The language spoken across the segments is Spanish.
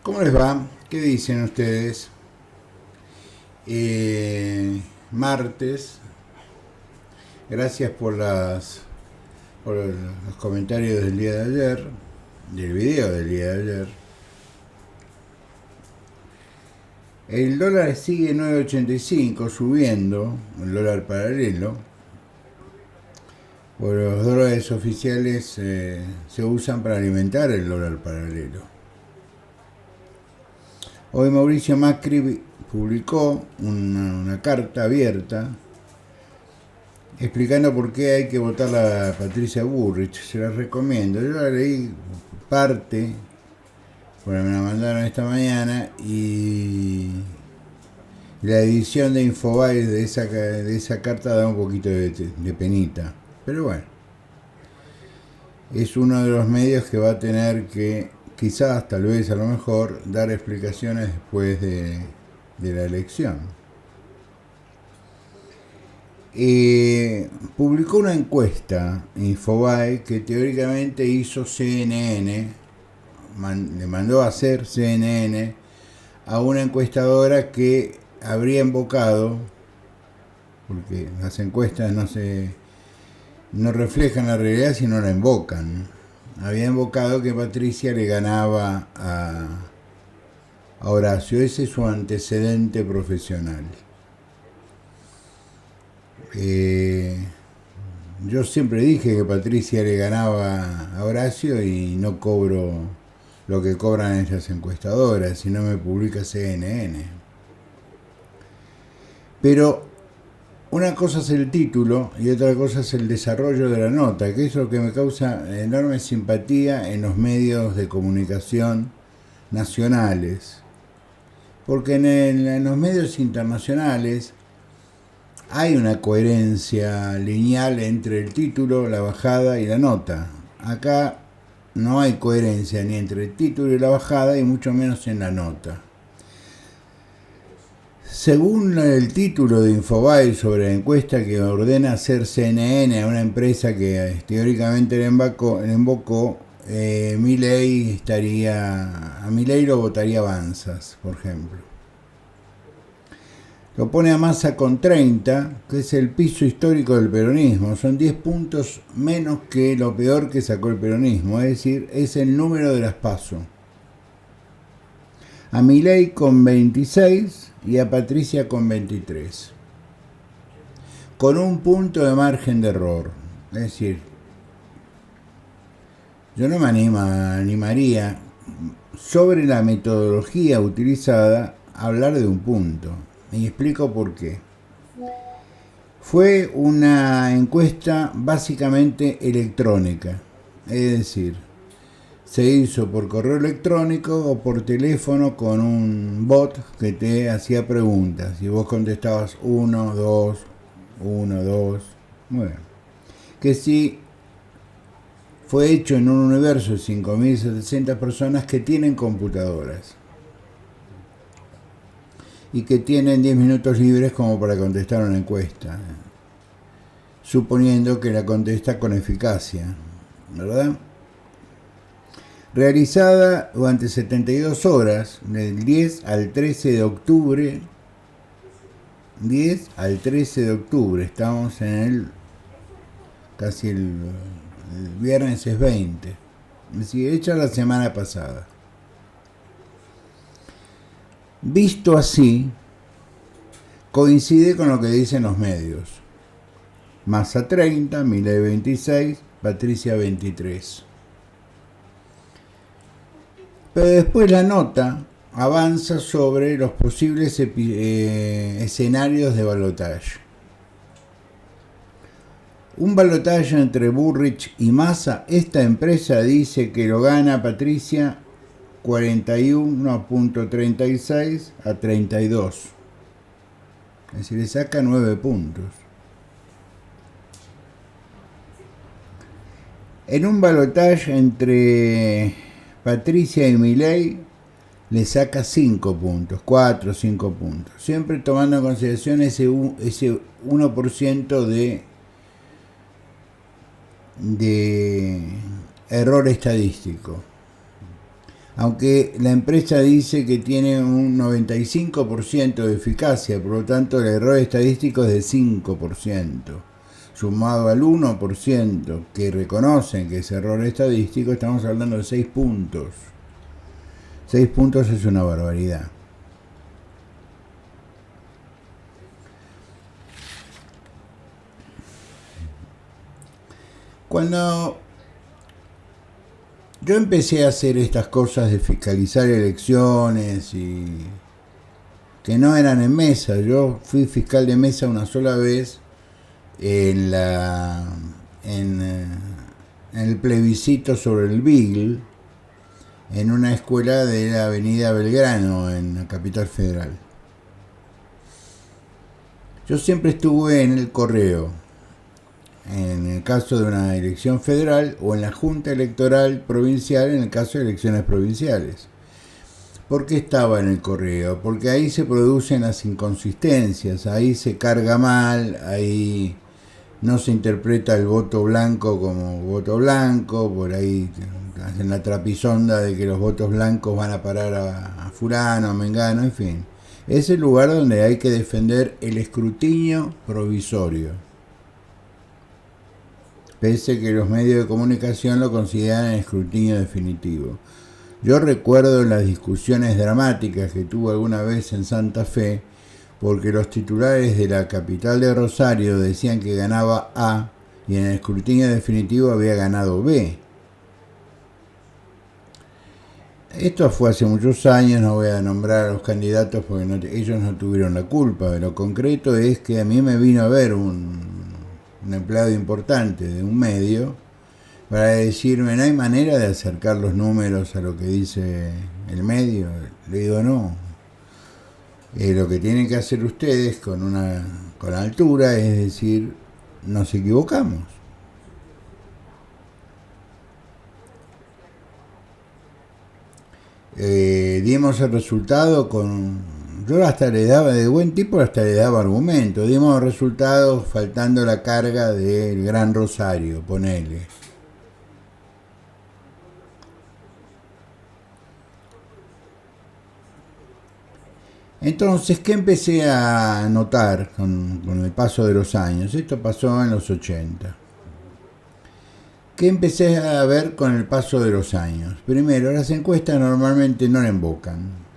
¿Cómo les va? ¿Qué dicen ustedes? Martes. Gracias por los comentarios del día de ayer, del video del día de ayer. El dólar sigue 9.85 subiendo, el dólar paralelo. Pues los dólares oficiales se usan para alimentar el dólar paralelo. Hoy Mauricio Macri publicó una carta abierta explicando por qué hay que votar a Patricia Bullrich. Se la recomiendo. Yo la leí parte, porque me la mandaron esta mañana, y la edición de Infobae de esa carta da un poquito de penita. Pero bueno, es uno de los medios que va a tener que, quizás, tal vez, a lo mejor, dar explicaciones después de la elección. Publicó una encuesta Infobae que teóricamente hizo CNN, le mandó a hacer CNN a una encuestadora que habría invocado, porque las encuestas no reflejan la realidad sino la invocan, había invocado que Patricia le ganaba a Horacio. Ese es su antecedente profesional. Yo siempre dije que Patricia le ganaba a Horacio y no cobro lo que cobran esas encuestadoras, si no me publica CNN. Pero una cosa es el título y otra cosa es el desarrollo de la nota, que es lo que me causa enorme simpatía en los medios de comunicación nacionales. Porque en los medios internacionales hay una coherencia lineal entre el título, la bajada y la nota. Acá no hay coherencia ni entre el título y la bajada y mucho menos en la nota. Según el título de Infobae sobre la encuesta que ordena hacer CNN a una empresa que teóricamente le invocó, Milei a Milei lo votaría Avanzas, por ejemplo. Lo pone a Massa con 30, que es el piso histórico del peronismo. Son 10 puntos menos que lo peor que sacó el peronismo, es decir, es el número de las PASO. A Milei con 26 y a Patricia con 23. Con un punto de margen de error. Es decir, yo no me animaría sobre la metodología utilizada a hablar de un punto. Y explico por qué. Fue una encuesta básicamente electrónica, es decir, se hizo por correo electrónico o por teléfono con un bot que te hacía preguntas y vos contestabas 1, 2, 1, 2. Bueno, que sí fue hecho en un universo de 5.700 personas que tienen computadoras y que tienen 10 minutos libres como para contestar una encuesta, suponiendo que la contesta con eficacia, ¿verdad? Realizada durante 72 horas, del 10 al 13 de octubre. 10 al 13 de octubre, estamos en casi el viernes es 20, es decir, hecha la semana pasada. Visto así, coincide con lo que dicen los medios. Massa 30, Milei 26, Patricia 23. Pero después la nota avanza sobre los posibles escenarios de balotaje. Un balotaje entre Bullrich y Massa, esta empresa dice que lo gana Patricia 41.36 a 32. Es decir, le saca 9 puntos. En un balotaje entre Patricia y Milei le saca 5 puntos, 4 o 5 puntos. Siempre tomando en consideración ese 1% de error estadístico. aunque la empresa dice que tiene un 95% de eficacia, por lo tanto el error estadístico es de 5%. Sumado al 1% que reconocen que es error estadístico, estamos hablando de 6 puntos. 6 puntos es una barbaridad. Cuando yo empecé a hacer estas cosas de fiscalizar elecciones y que no eran en mesa, yo fui fiscal de mesa una sola vez en el plebiscito sobre el Beagle en una escuela de la avenida Belgrano en la capital federal. Yo siempre estuve en el correo, en el caso de una elección federal, o en la Junta Electoral Provincial en el caso de elecciones provinciales. ¿Por qué estaba en el correo? Porque ahí se producen las inconsistencias, ahí se carga mal, ahí no se interpreta el voto blanco como voto blanco, por ahí hacen la trapisonda de que los votos blancos van a parar a fulano, a mengano, en fin. Es el lugar donde hay que defender el escrutinio provisorio, pese que los medios de comunicación lo consideran escrutinio definitivo. Yo recuerdo las discusiones dramáticas que tuvo alguna vez en Santa Fe, porque los titulares de la capital de Rosario decían que ganaba A y en el escrutinio definitivo había ganado B. Esto fue hace muchos años, no voy a nombrar a los candidatos porque ellos no tuvieron la culpa. Lo concreto es que a mí me vino a ver un empleado importante de un medio para decirme, ¿no hay manera de acercar los números a lo que dice el medio? Le digo, no. Lo que tienen que hacer ustedes con altura es decir, nos equivocamos. Dimos el resultado yo hasta le daba, de buen tipo hasta le daba argumento. Dimos el resultado faltando la carga del Gran Rosario, ponele. Entonces, ¿qué empecé a notar con el paso de los años? Esto pasó en los 80. ¿Qué empecé a ver con el paso de los años? Primero, las encuestas normalmente no le embocan.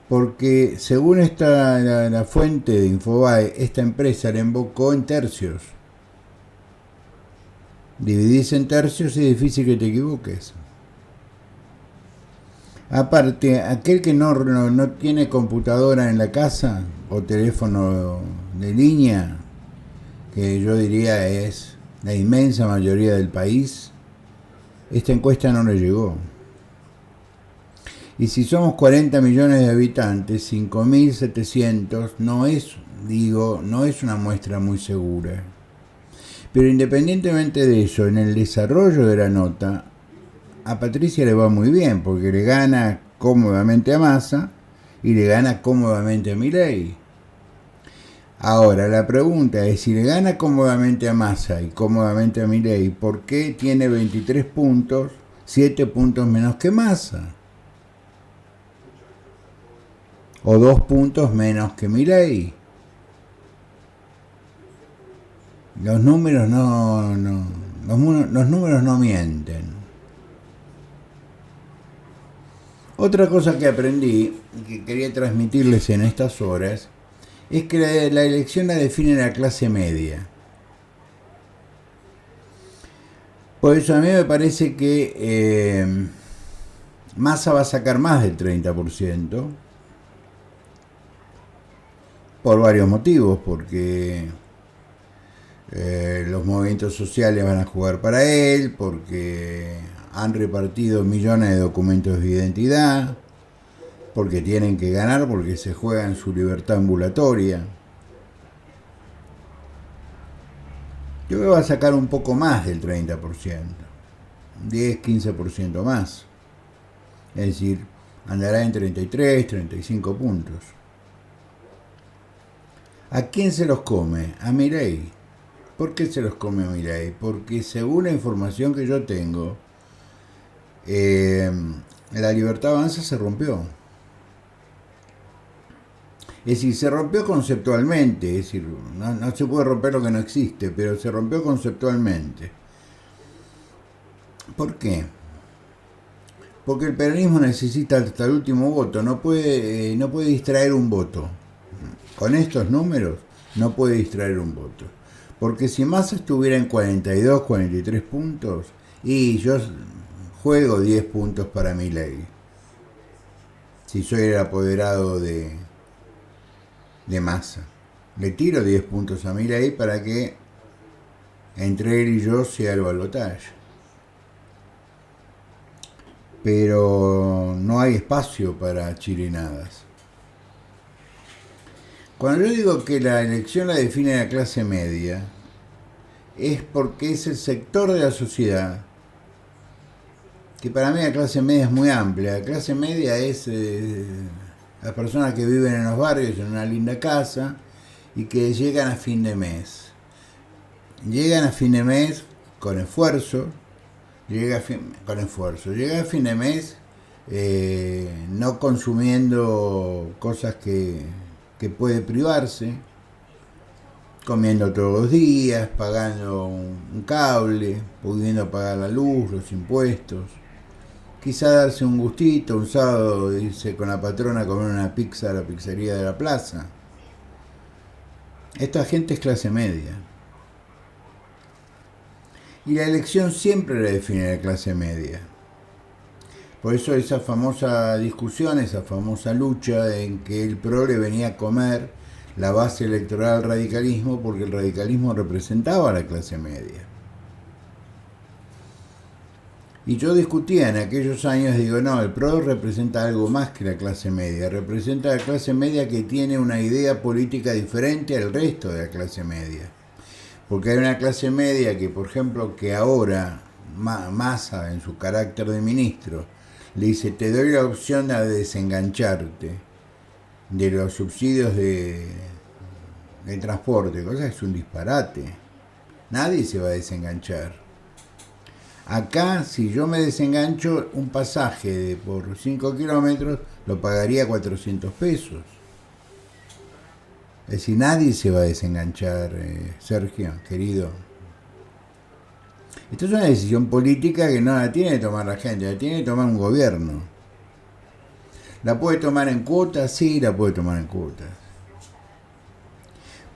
Porque según la fuente de Infobae, esta empresa le embocó en tercios. Dividís en tercios y es difícil que te equivoques. Aparte, aquel que no tiene computadora en la casa o teléfono de línea, que yo diría es la inmensa mayoría del país, esta encuesta no le llegó. Y si somos 40 millones de habitantes, 5.700 no es una muestra muy segura. Pero independientemente de eso, en el desarrollo de la nota, a Patricia le va muy bien, porque le gana cómodamente a Massa y le gana cómodamente a Milei. Ahora, la pregunta es, si le gana cómodamente a Massa y cómodamente a Milei, ¿por qué tiene 23 puntos, 7 puntos menos que Massa? O 2 puntos menos que Milei. Los números los números no mienten. Otra cosa que aprendí y que quería transmitirles en estas horas es que la elección la define la clase media. Por eso a mí me parece que Massa va a sacar más del 30%, por varios motivos, porque los movimientos sociales van a jugar para él, porque han repartido millones de documentos de identidad, porque tienen que ganar, porque se juegan su libertad ambulatoria. Yo creo que va a sacar un poco más del 30%, 10-15% más. Es decir, andará en 33, 35 puntos. ¿A quién se los come? A Milei. ¿Por qué se los come a Milei? Porque según la información que yo tengo, eh, la Libertad Avanza se rompió. Es decir, se rompió conceptualmente, es decir, no se puede romper lo que no existe, pero se rompió conceptualmente. ¿Por qué? Porque el peronismo necesita hasta el último voto, no puede distraer un voto. Con estos números no puede distraer un voto. Porque si Massa estuviera en 42, 43 puntos, y yo juego 10 puntos para Milei. Si soy el apoderado de Massa. Le tiro 10 puntos a Milei para que entre él y yo sea el balotaje. Pero no hay espacio para chirinadas. Cuando yo digo que la elección la define la clase media, es porque es el sector de la sociedad, que para mí la clase media es muy amplia. La clase media es las personas que viven en los barrios en una linda casa y que llegan a fin de mes. Llegan a fin de mes con esfuerzo, llega a fin de mes no consumiendo cosas que puede privarse, comiendo todos los días, pagando un cable, pudiendo pagar la luz, los impuestos, quizá darse un gustito, un sábado irse con la patrona a comer una pizza a la pizzería de la plaza. Esta gente es clase media. Y la elección siempre la define la clase media. Por eso esa famosa discusión, esa famosa lucha en que el PRO le venía a comer la base electoral al radicalismo, porque el radicalismo representaba a la clase media. Y yo discutía en aquellos años, digo, no, el PRO representa algo más que la clase media, representa la clase media que tiene una idea política diferente al resto de la clase media. Porque hay una clase media que, por ejemplo, que ahora Massa, en su carácter de ministro, le dice, te doy la opción de desengancharte de los subsidios de transporte, cosa que es un disparate. Nadie se va a desenganchar. Acá, si yo me desengancho, un pasaje por 5 kilómetros lo pagaría 400 pesos. Es decir, nadie se va a desenganchar, Sergio, querido. Esto es una decisión política que no la tiene que tomar la gente, la tiene que tomar un gobierno. ¿La puede tomar en cuotas? Sí, la puede tomar en cuotas.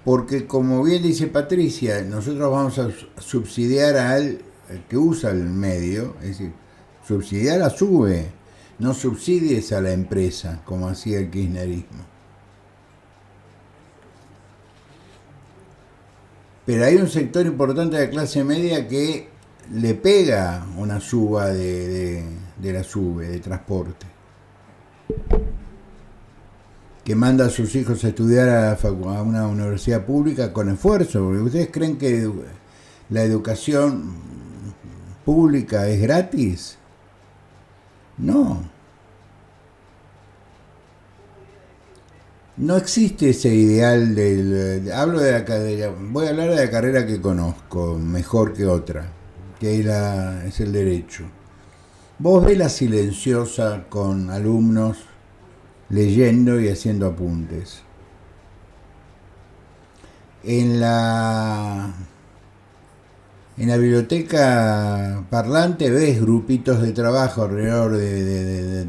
Porque, como bien dice Patricia, nosotros vamos a subsidiar al que usa el medio, es decir, subsidiar a SUBE, no subsidies a la empresa, como hacía el kirchnerismo. Pero hay un sector importante de la clase media que le pega una suba de la SUBE, de transporte, que manda a sus hijos a estudiar a una universidad pública con esfuerzo, porque ustedes creen que la educación pública es gratis. No. No existe ese ideal voy a hablar de la carrera que conozco mejor que otra, que es el derecho. Vos ves la silenciosa con alumnos leyendo y haciendo apuntes. En la biblioteca parlante ves grupitos de trabajo alrededor de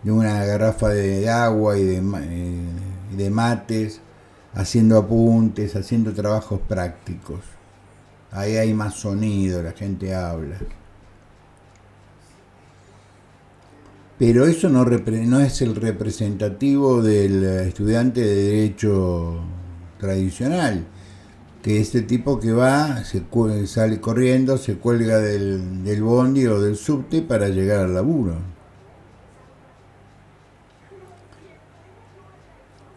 una garrafa de agua y de mates, haciendo apuntes, haciendo trabajos prácticos. Ahí hay más sonido, la gente habla. Pero eso no es el representativo del estudiante de derecho tradicional, que es este tipo que va, sale corriendo, se cuelga del bondi o del subte para llegar al laburo.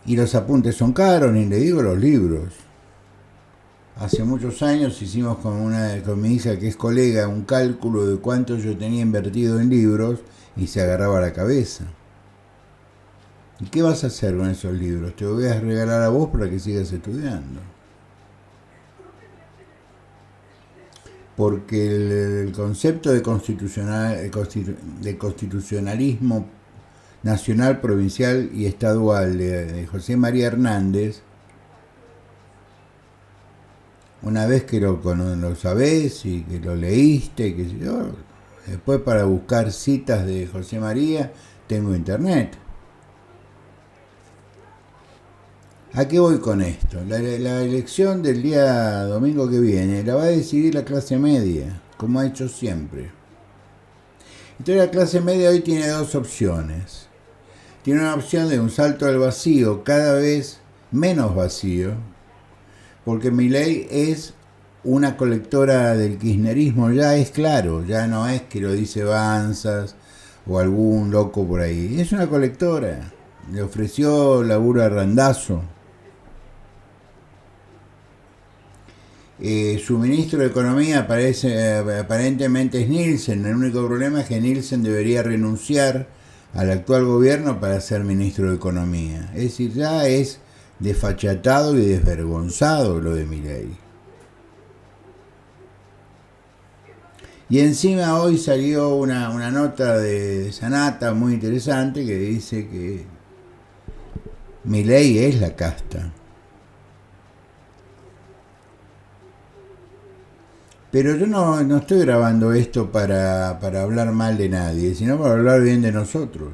Y los apuntes son caros, ni le digo los libros. Hace muchos años hicimos con mi hija, que es colega, un cálculo de cuánto yo tenía invertido en libros y se agarraba la cabeza. ¿Y qué vas a hacer con esos libros? Te voy a regalar a vos para que sigas estudiando. porque el concepto de constitucionalismo nacional, provincial y estadual de José María Hernández, una vez que lo sabés y que lo leíste, que yo, después para buscar citas de José María tengo internet. ¿A qué voy con esto? La elección del día domingo que viene la va a decidir la clase media, como ha hecho siempre. Entonces la clase media hoy tiene dos opciones. Tiene una opción de un salto al vacío, cada vez menos vacío, porque Milei es una colectora del kirchnerismo, ya es claro, ya no es que lo dice Banzas o algún loco por ahí, es una colectora. Le ofreció laburo a Randazzo. Su ministro de Economía aparentemente es Nielsen. El único problema es que Nielsen debería renunciar al actual gobierno para ser ministro de Economía. Es decir, ya es desfachatado y desvergonzado lo de Milei. Y encima hoy salió una nota de Sanata muy interesante que dice que Milei es la casta. Pero yo no estoy grabando esto para hablar mal de nadie, sino para hablar bien de nosotros.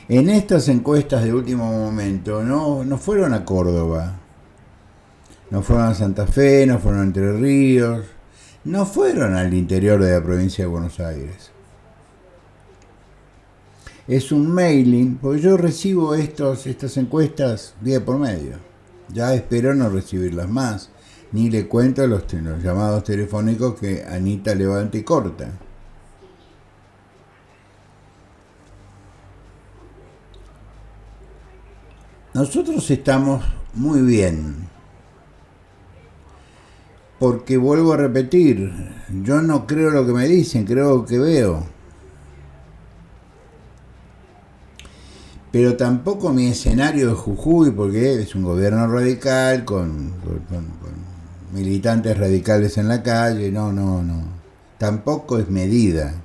En estas encuestas de último momento no fueron a Córdoba, no fueron a Santa Fe, no fueron a Entre Ríos, no fueron al interior de la provincia de Buenos Aires. Es un mailing, porque yo recibo estas encuestas día por medio. Ya espero no recibirlas más. Ni le cuento los llamados telefónicos que Anita levanta y corta. Nosotros estamos muy bien. Porque vuelvo a repetir, yo no creo lo que me dicen, creo lo que veo. Pero tampoco mi escenario de Jujuy, porque es un gobierno radical con militantes radicales en la calle, no. Tampoco es medida.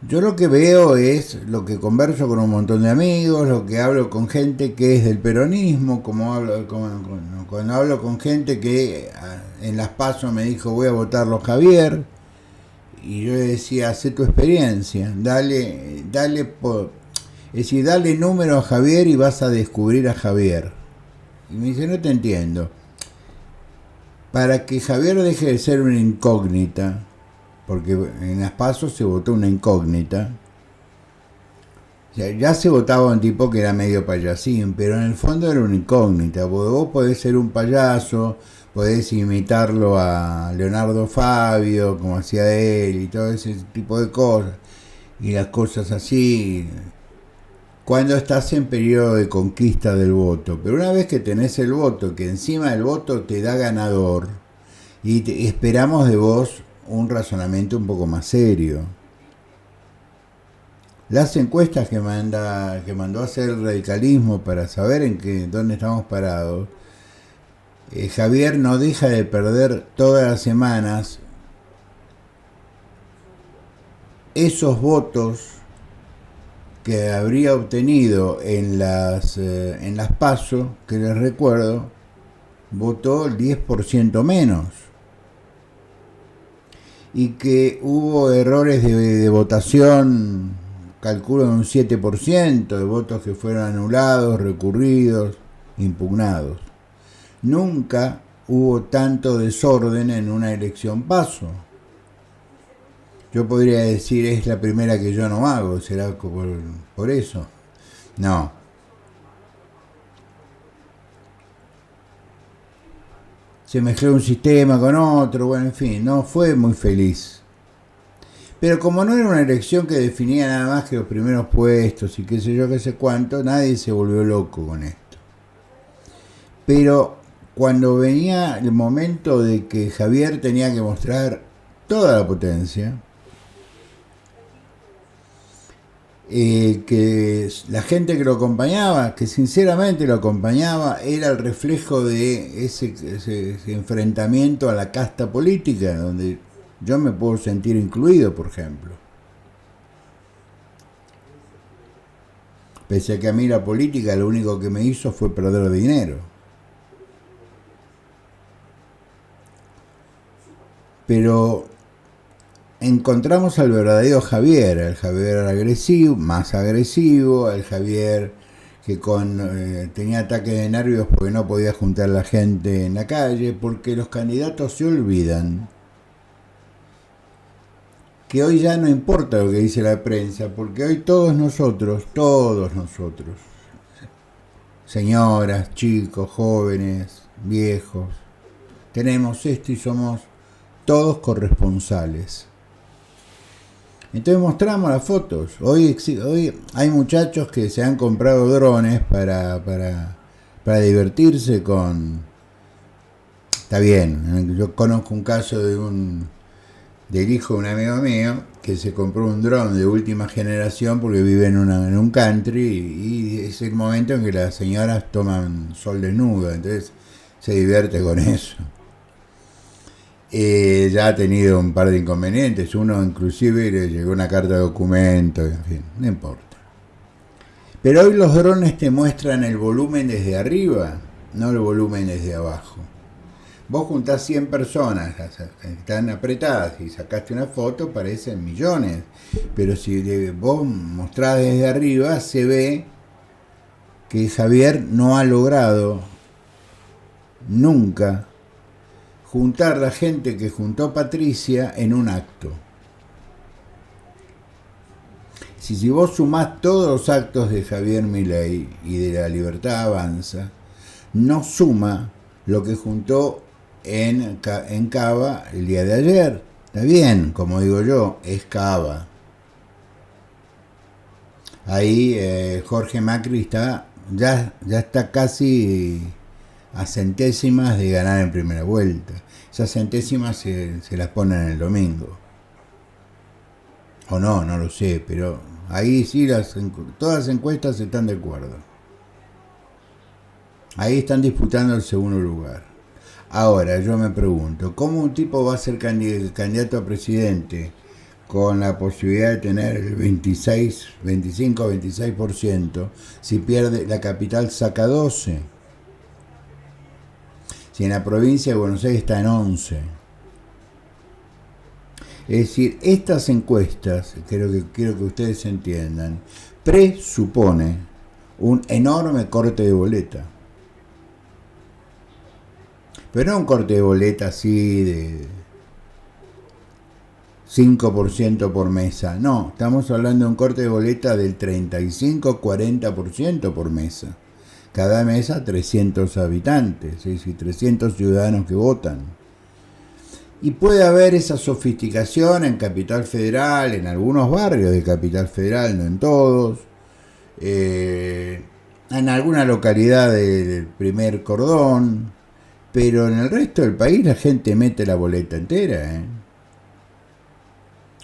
Yo lo que veo es lo que converso con un montón de amigos, lo que hablo con gente que es del peronismo, cuando hablo con gente que en las PASO me dijo voy a votarlo Javier, y yo le decía, hace tu experiencia, dale número a Javier y vas a descubrir a Javier. Y me dice, no te entiendo. Para que Javier deje de ser una incógnita, porque en las PASO se votó una incógnita, o sea, ya se votaba un tipo que era medio payasín, pero en el fondo era una incógnita, porque vos podés ser un payaso, podés imitarlo a Leonardo Fabio, como hacía él, y todo ese tipo de cosas, y las cosas así, cuando estás en periodo de conquista del voto. Pero una vez que tenés el voto, que encima del voto te da ganador, y esperamos de vos un razonamiento un poco más serio. Las encuestas que mandó a hacer el radicalismo para saber dónde estamos parados, Javier no deja de perder todas las semanas esos votos que habría obtenido en las PASO, que les recuerdo, votó el 10% menos. Y que hubo errores de votación, calculo en un 7% de votos que fueron anulados, recurridos, impugnados. Nunca hubo tanto desorden en una elección PASO. Yo podría decir, es la primera que yo no hago, ¿será por eso? No. Se mezcló un sistema con otro, bueno, en fin, no fue muy feliz. Pero como no era una elección que definía nada más que los primeros puestos y qué sé yo, qué sé cuánto, nadie se volvió loco con esto. Pero cuando venía el momento de que Javier tenía que mostrar toda la potencia, que la gente que lo acompañaba, que sinceramente lo acompañaba, era el reflejo de ese enfrentamiento a la casta política, donde yo me puedo sentir incluido, por ejemplo. Pese a que a mí la política lo único que me hizo fue perder dinero. Pero encontramos al verdadero Javier, el Javier agresivo, más agresivo, el Javier que tenía ataques de nervios porque no podía juntar la gente en la calle, porque los candidatos se olvidan que hoy ya no importa lo que dice la prensa, porque hoy todos nosotros, señoras, chicos, jóvenes, viejos, tenemos esto y somos todos corresponsales. Entonces mostramos las fotos. Hoy hay muchachos que se han comprado drones para divertirse con... Está bien, yo conozco un caso del hijo de un amigo mío que se compró un dron de última generación porque vive en un country y es el momento en que las señoras toman sol desnudo, entonces se divierte con eso. Ya ha tenido un par de inconvenientes, uno inclusive le llegó una carta de documento, en fin, no importa. Pero hoy los drones te muestran el volumen desde arriba, no el volumen desde abajo. Vos juntás 100 personas, están apretadas y sacaste una foto, parecen millones, pero si vos mostrás desde arriba, se ve que Javier no ha logrado nunca juntar la gente que juntó Patricia en un acto. Si vos sumás todos los actos de Javier Milei y de La Libertad Avanza, no suma lo que juntó en Cava el día de ayer. Está bien, como digo yo, es Cava. Ahí Jorge Macri ya está casi a centésimas de ganar en primera vuelta. Esas centésimas se las ponen el domingo. O no lo sé, pero ahí sí todas las encuestas están de acuerdo. Ahí están disputando el segundo lugar. Ahora, yo me pregunto, ¿cómo un tipo va a ser candidato a presidente con la posibilidad de tener el 25-26%, si pierde la capital saca 12%? Si en la provincia de Buenos Aires está en 11%. Es decir, estas encuestas, quiero que ustedes entiendan, presupone un enorme corte de boleta. Pero no un corte de boleta así de 5% por mesa. No, estamos hablando de un corte de boleta del 35-40% por mesa. Cada mesa 300 habitantes, es decir, 300 ciudadanos que votan. Y puede haber esa sofisticación en Capital Federal, en algunos barrios de Capital Federal, no en todos, en alguna localidad del primer cordón, pero en el resto del país la gente mete la boleta entera.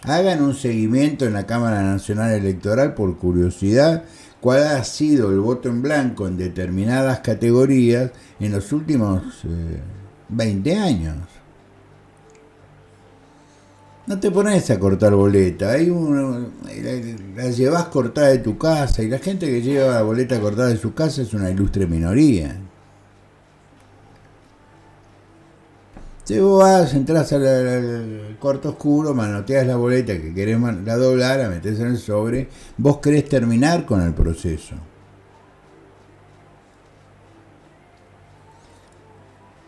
Hagan un seguimiento en la Cámara Nacional Electoral por curiosidad cuál ha sido el voto en blanco en determinadas categorías en los últimos 20 años. No te pones a cortar boleta, la llevas cortada de tu casa y la gente que lleva la boleta cortada de su casa es una ilustre minoría. Si vos entras al cuarto oscuro, manoteas la boleta que querés la doblar, la metés en el sobre, vos querés terminar con el proceso.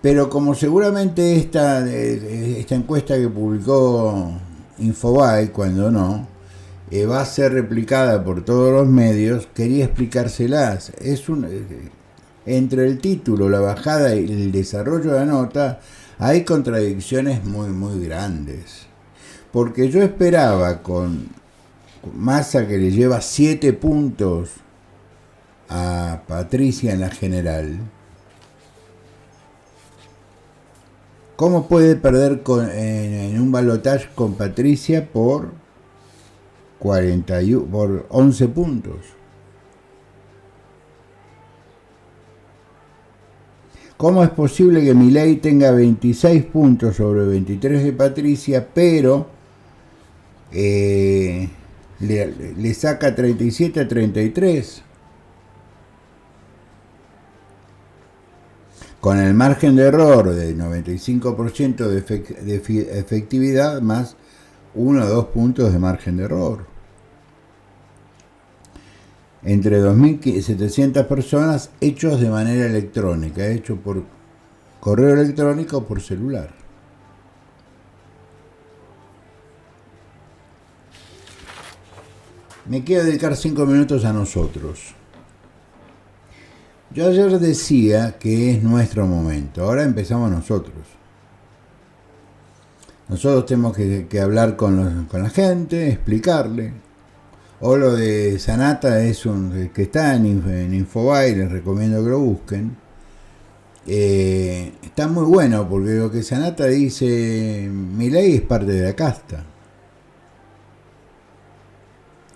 Pero como seguramente esta encuesta que publicó Infobae, cuando no, va a ser replicada por todos los medios, quería explicárselas. Entre el título, la bajada y el desarrollo de la nota, hay contradicciones muy grandes. Porque yo esperaba con Massa, que le lleva 7 puntos a Patricia en la general, ¿cómo puede perder en un balotaje con Patricia por por 11 puntos. ¿Cómo es posible que Milei tenga 26 puntos sobre 23 de Patricia, pero le saca 37 a 33? Con el margen de error de 95% de efectividad más 1 o 2 puntos de margen de error. Entre 2.700 personas hechos de manera electrónica, hechos por correo electrónico o por celular. Me quiero dedicar 5 minutos a nosotros. Yo ayer decía que es nuestro momento, ahora empezamos nosotros. Nosotros tenemos que hablar con la gente, explicarle. O lo de Sanata es que está en Infobae, les recomiendo que lo busquen. Está muy bueno porque lo que Sanata dice, Milei es parte de la casta.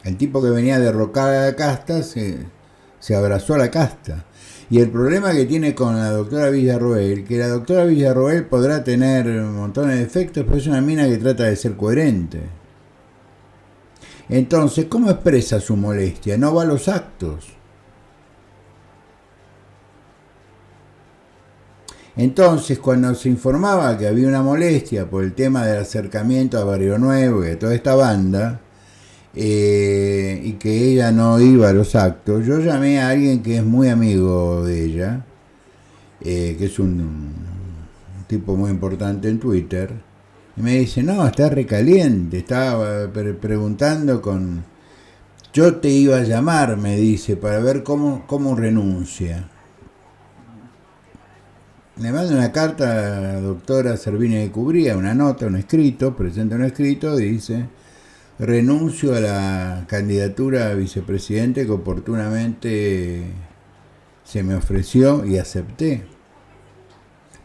El tipo que venía a derrocar a la casta se abrazó a la casta. Y el problema que tiene con la doctora Villarroel, que la doctora Villarroel podrá tener montones de defectos, pero es una mina que trata de ser coherente. Entonces, ¿cómo expresa su molestia? No va a los actos. Entonces, cuando se informaba que había una molestia por el tema del acercamiento a Barrio Nuevo y a toda esta banda, y que ella no iba a los actos, yo llamé a alguien que es muy amigo de ella, que es un tipo muy importante en Twitter, y me dice, no, está recaliente, estaba preguntando con... Yo te iba a llamar, me dice, para ver cómo renuncia. Le mando una carta a la doctora Servini de Cubría, una nota, un escrito, presenta un escrito, dice, renuncio a la candidatura a vicepresidente que oportunamente se me ofreció y acepté.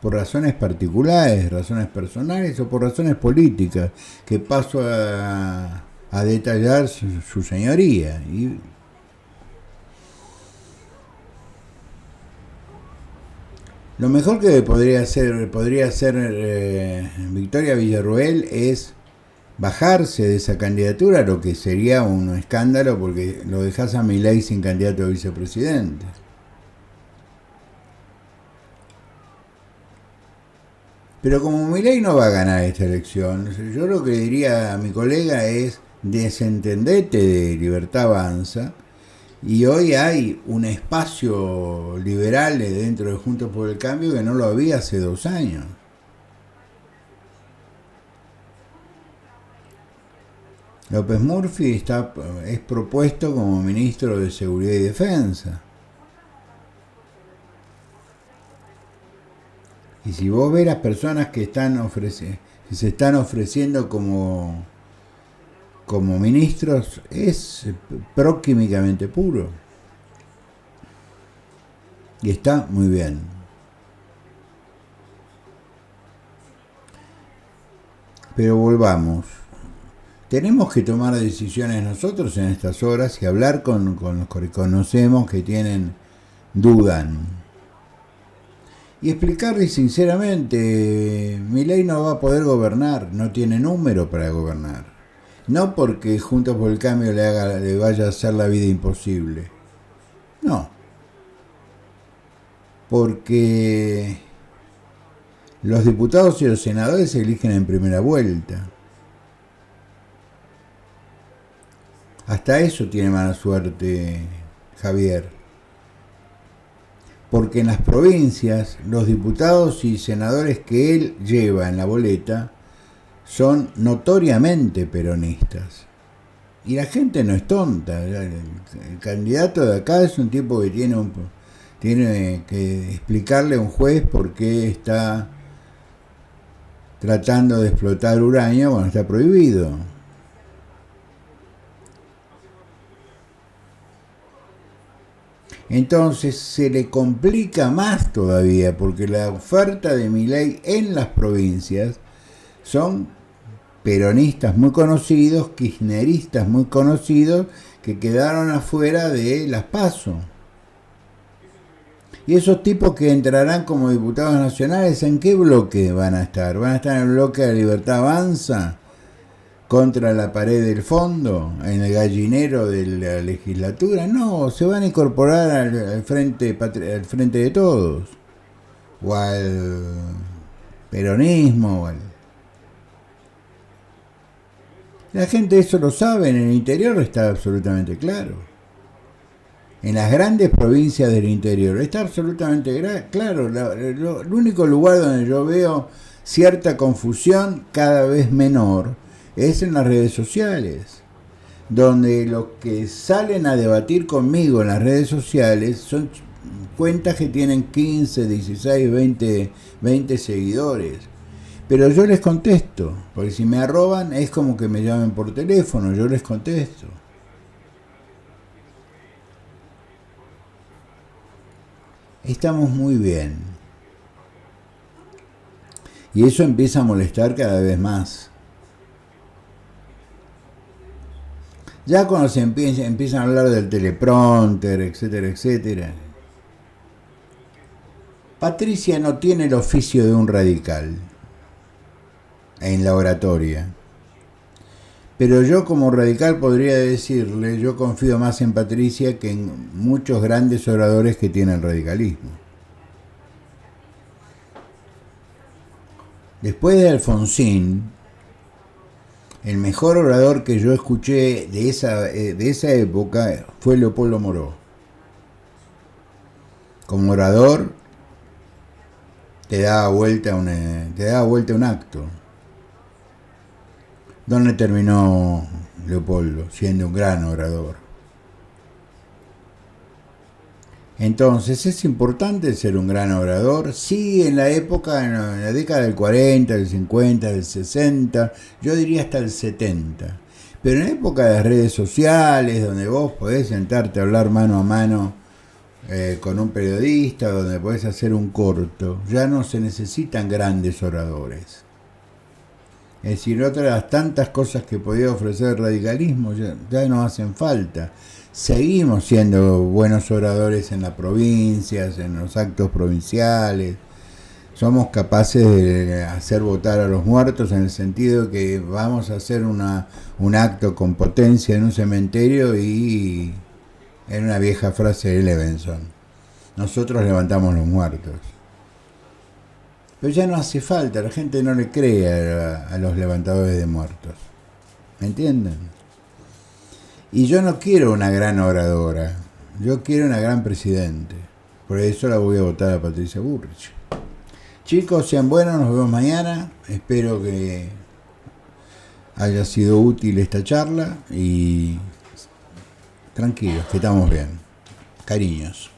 Por razones particulares, razones personales o por razones políticas, que paso a detallar su señoría. Y lo mejor que podría hacer Victoria Villarroel es bajarse de esa candidatura, lo que sería un escándalo porque lo dejas a Milei sin candidato a vicepresidente. Pero como Milei no va a ganar esta elección, yo lo que diría a mi colega es desentendete de Libertad Avanza, y hoy hay un espacio liberal dentro de Juntos por el Cambio que no lo había hace 2 años. López Murphy es propuesto como ministro de Seguridad y Defensa. Y si vos ves las personas que se están ofreciendo como ministros, es proquímicamente puro. Y está muy bien. Pero volvamos. Tenemos que tomar decisiones nosotros en estas horas y hablar con los que conocemos que dudan. Y explicarle sinceramente, Milei no va a poder gobernar, no tiene número para gobernar. No porque Juntos por el Cambio le vaya a hacer la vida imposible. No. Porque los diputados y los senadores se eligen en primera vuelta. Hasta eso tiene mala suerte Javier. Porque en las provincias los diputados y senadores que él lleva en la boleta son notoriamente peronistas. Y la gente no es tonta. El candidato de acá es un tipo que tiene que explicarle a un juez por qué está tratando de explotar uranio cuando está prohibido. Entonces se le complica más todavía, porque la oferta de Milei en las provincias son peronistas muy conocidos, kirchneristas muy conocidos, que quedaron afuera de las PASO. Y esos tipos que entrarán como diputados nacionales, ¿en qué bloque van a estar? ¿Van a estar en el bloque de Libertad Avanza? ¿Contra la pared del fondo? ¿En el gallinero de la legislatura? No, se van a incorporar al frente de todos. O al peronismo. La gente eso lo sabe, en el interior está absolutamente claro. En las grandes provincias del interior está absolutamente claro. El único lugar donde yo veo cierta confusión cada vez menor es en las redes sociales, donde los que salen a debatir conmigo en las redes sociales son cuentas que tienen 15, 16, 20 seguidores. Pero yo les contesto, porque si me arroban es como que me llamen por teléfono, yo les contesto. Estamos muy bien. Y eso empieza a molestar cada vez más. Ya cuando se empiezan a hablar del teleprompter, etcétera, etcétera. Patricia no tiene el oficio de un radical en la oratoria. Pero yo como radical podría decirle, yo confío más en Patricia que en muchos grandes oradores que tiene el radicalismo. Después de Alfonsín, el mejor orador que yo escuché de esa época fue Leopoldo Moró. Como orador te daba vuelta un acto. ¿Dónde terminó Leopoldo? Siendo un gran orador. Entonces, ¿es importante ser un gran orador? Sí, en la década del 40, del 50, del 60, yo diría hasta el 70. Pero en la época de redes sociales, donde vos podés sentarte a hablar mano a mano con un periodista, donde podés hacer un corto, ya no se necesitan grandes oradores. Es decir, otras tantas cosas que podía ofrecer el radicalismo ya no hacen falta. Seguimos siendo buenos oradores en las provincias, en los actos provinciales. Somos capaces de hacer votar a los muertos en el sentido que vamos a hacer un acto con potencia en un cementerio y en una vieja frase de Levenson. Nosotros levantamos los muertos. Pero ya no hace falta, la gente no le cree a los levantadores de muertos. ¿Me entienden? Y yo no quiero una gran oradora, yo quiero una gran presidente. Por eso la voy a votar a Patricia Bullrich. Chicos, sean buenos, nos vemos mañana. Espero que haya sido útil esta charla y tranquilos, que estamos bien. Cariños.